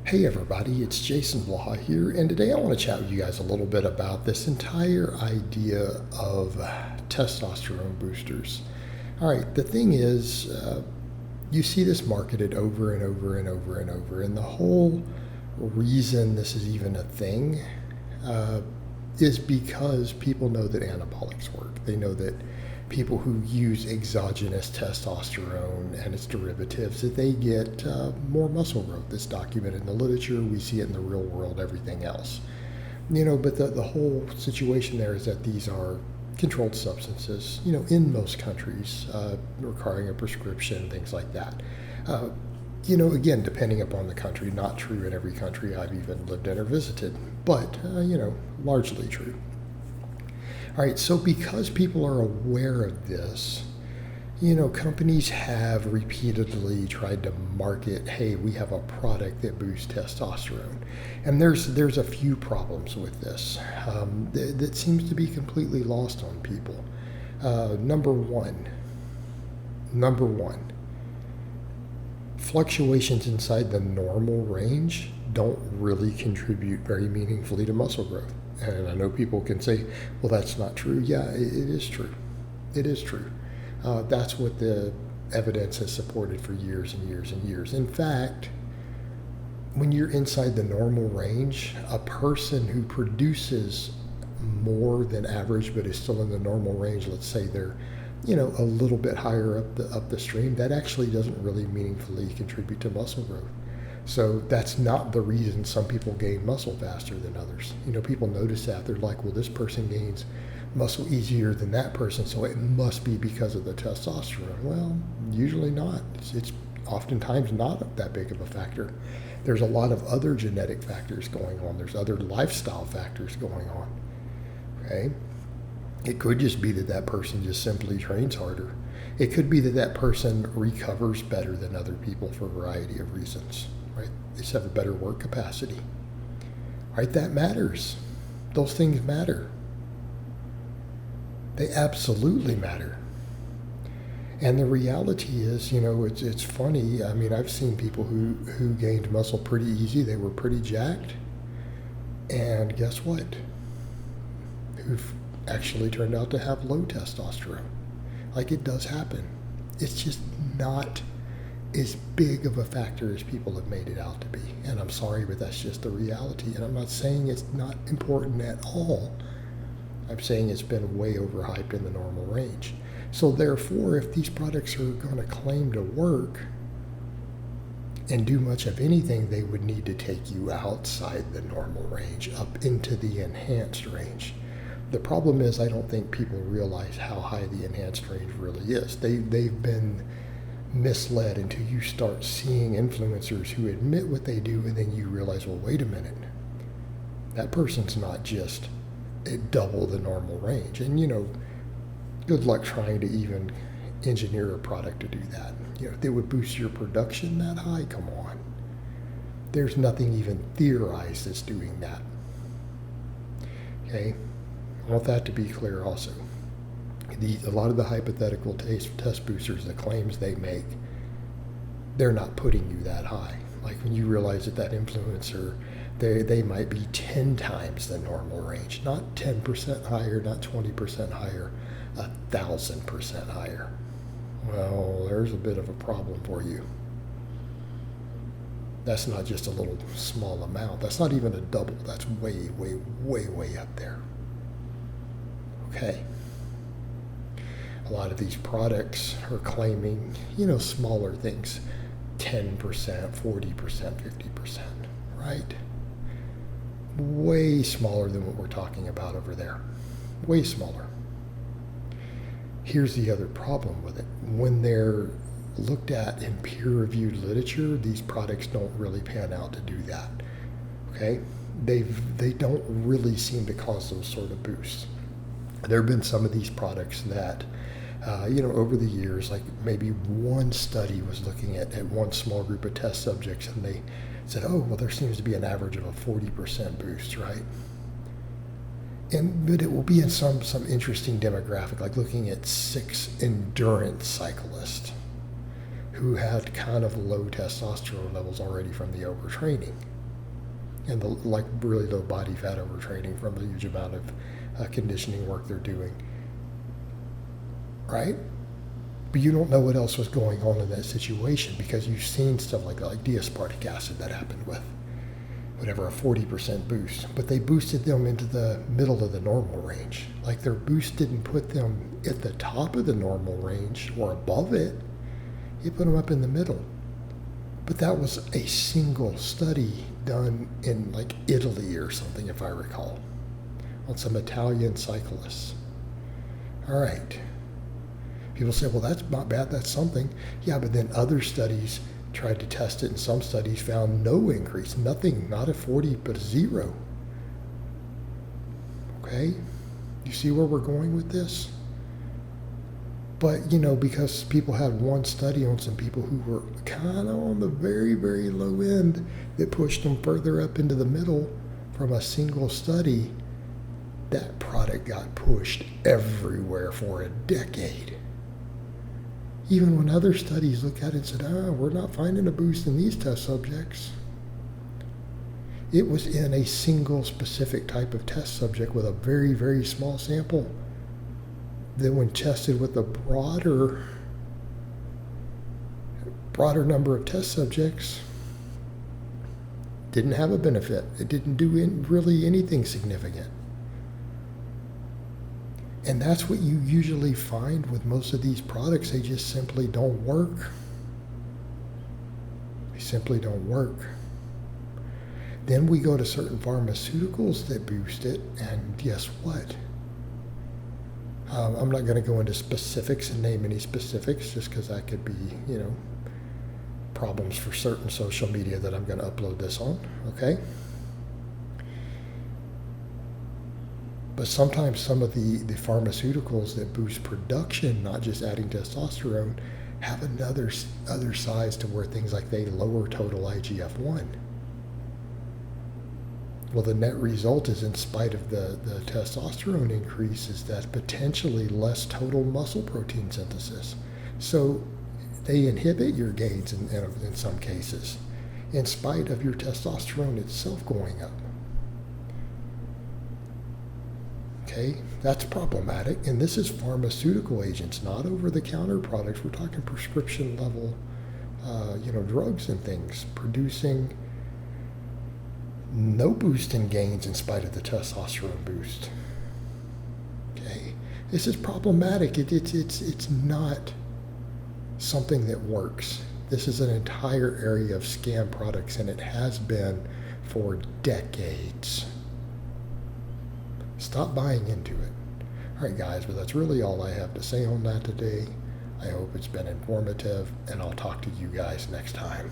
Hey everybody, it's Jason Blaha here, and today I want to chat with you guys a little bit about this entire idea of testosterone boosters. All right, the thing is, you see this marketed over and over and over and over, and the whole reason this is even a thing is because people know that anabolics work. They know that people who use exogenous testosterone and its derivatives, that they get more muscle growth. It's documented in the literature. We see it in the real world, everything else. But the whole situation there is that these are controlled substances, in most countries, requiring a prescription, things like that. Again, depending upon the country, not true in every country I've even lived in or visited, but, largely true. All right, so because people are aware of this, companies have repeatedly tried to market, hey, we have a product that boosts testosterone. And there's a few problems with this that seems to be completely lost on people. Number one, fluctuations inside the normal range don't really contribute very meaningfully to muscle growth. And I know people can say, well, that's not true. Yeah, it is true. It is true. That's what the evidence has supported for years and years and years. In fact, when you're inside the normal range, a person who produces more than average but is still in the normal range, let's say they're a little bit higher up the stream, that actually doesn't really meaningfully contribute to muscle growth. So that's not the reason some people gain muscle faster than others. People notice that. They're like, well, this person gains muscle easier than that person, so it must be because of the testosterone. Well, usually not. It's oftentimes not that big of a factor. There's a lot of other genetic factors going on. There's other lifestyle factors going on. Okay? It could just be that person just simply trains harder. It could be that person recovers better than other people for a variety of reasons. Right? They just have a better work capacity. Right? That matters. Those things matter. They absolutely matter. And the reality is, it's funny. I mean, I've seen people who gained muscle pretty easy. They were pretty jacked. And guess what? Who've actually turned out to have low testosterone. Like, it does happen. It's just not as big of a factor as people have made it out to be. And I'm sorry, but that's just the reality. And I'm not saying it's not important at all. I'm saying it's been way overhyped in the normal range. So therefore, if these products are going to claim to work and do much of anything, they would need to take you outside the normal range, up into the enhanced range. The problem is, I don't think people realize how high the enhanced range really is. They've been misled until you start seeing influencers who admit what they do, and then you realize, well, wait a minute, that person's not just at double the normal range. And good luck trying to even engineer a product to do that. They would boost your production that high. Come on, there's nothing even theorized that's doing that. Okay, I want that to be clear also. A lot of the hypothetical test boosters, the claims they make, they're not putting you that high. Like, when you realize that influencer, they might be 10 times the normal range, not 10% higher, not 20% higher, 1,000% higher. Well, there's a bit of a problem for you. That's not just a little small amount. That's not even a double. That's way, way, way, way up there. Okay. A lot of these products are claiming, smaller things, 10%, 40%, 50%, right? Way smaller than what we're talking about over there. Way smaller. Here's the other problem with it. When they're looked at in peer-reviewed literature, these products don't really pan out to do that. Okay? They don't really seem to cause those sort of boosts. There have been some of these products that over the years, like maybe one study was looking at one small group of test subjects, and they said, oh, well, there seems to be an average of a 40% boost, right? But it will be in some interesting demographic, like looking at 6 endurance cyclists who had kind of low testosterone levels already from the overtraining. and the like really low body fat overtraining from the huge amount of conditioning work they're doing, right? But you don't know what else was going on in that situation because you've seen stuff like that, like D-aspartic acid that happened with whatever, a 40% boost. But they boosted them into the middle of the normal range. Like their boost didn't put them at the top of the normal range or above it. It put them up in the middle. But that was a single study done in like Italy or something, if I recall, on some Italian cyclists. All right. People say, well, that's not bad, that's something. Yeah, but then other studies tried to test it, and some studies found no increase, nothing, not a 40, but a 0. Okay? You see where we're going with this? But, because people had one study on some people who were kind of on the very, very low end that pushed them further up into the middle from a single study, that product got pushed everywhere for a decade. Even when other studies looked at it and said, we're not finding a boost in these test subjects. It was in a single specific type of test subject with a very, very small sample. Then when tested with a broader number of test subjects, didn't have a benefit. It didn't do really anything significant. And that's what you usually find with most of these products. They just simply don't work. They simply don't work. Then we go to certain pharmaceuticals that boost it, and guess what? I'm not going to go into specifics and name any specifics just because that could be, problems for certain social media that I'm going to upload this on, okay? But sometimes some of the pharmaceuticals that boost production, not just adding testosterone, have other sides to where things like they lower total IGF-1. Well, the net result is, in spite of the testosterone increase, is that potentially less total muscle protein synthesis. So they inhibit your gains in some cases, in spite of your testosterone itself going up. Okay, that's problematic, and this is pharmaceutical agents, not over-the-counter products. We're talking prescription level, drugs and things, producing no boost in gains in spite of the testosterone boost. Okay, this is problematic. It's not something that works. This is an entire area of scam products, and it has been for decades. Stop buying into it. All right, guys, but that's really all I have to say on that today. I hope it's been informative, and I'll talk to you guys next time.